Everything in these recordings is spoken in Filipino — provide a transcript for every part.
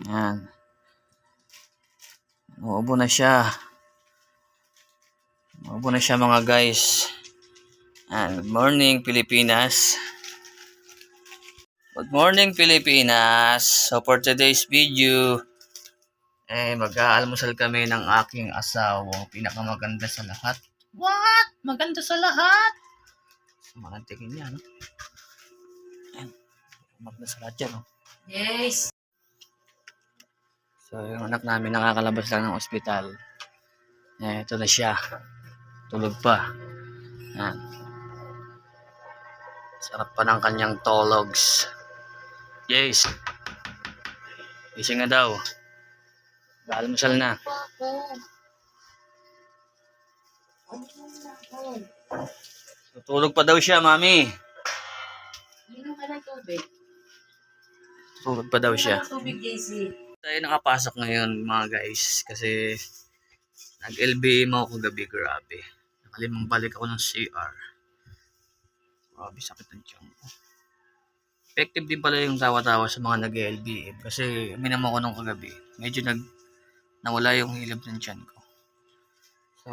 Yan. Uubo na siya. Uubo na siya mga guys. And good morning Pilipinas. Good morning Pilipinas. So for today's video, mag-aalmusal kami ng aking asawa. Pinakamaganda sa lahat. What? Maganda sa lahat? Mga tingin niya, no? Ayan. Maganda sa lahat yan, no? Yes. So yung anak namin nakakalabas lang ng ospital. Ito na siya. Tulog pa. Ayan. Sarap pa ng kanyang tologs. Yes. Gising na daw. Almusal na. Tulog pa daw siya, mami. Inom ka ng tubig. Tulog pa daw siya. Tubig, JC. Tayo nakapasok ngayon mga guys. Kasi nag-LBA mo ako gabi. Grabe. Nakalimang balik ako ng CR. Grabe, sakit ng tiyan ko. Effective din pala yung tawa-tawa sa mga nag-LBA. Kasi minamo ko nung kagabi. Medyo nawala yung hilab ng tiyan ko. So,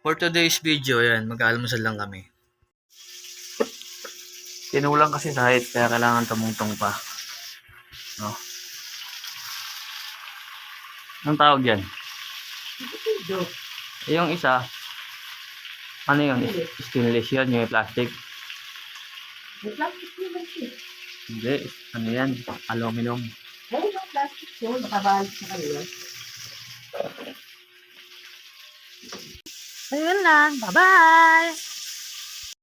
for today's video, yan, mag-aalmusal lang kami. Tinulang kasi sa height, kaya kailangan tumungtong pa. No? Anong tawag yan? Yung isa, ano yun? Stainless yun, yung plastic. May plastic naman siya. Hindi, ano yan? Aluminum. Ay, yung plastic yun. Nakabalik na kayo. Ayun lang. Bye-bye!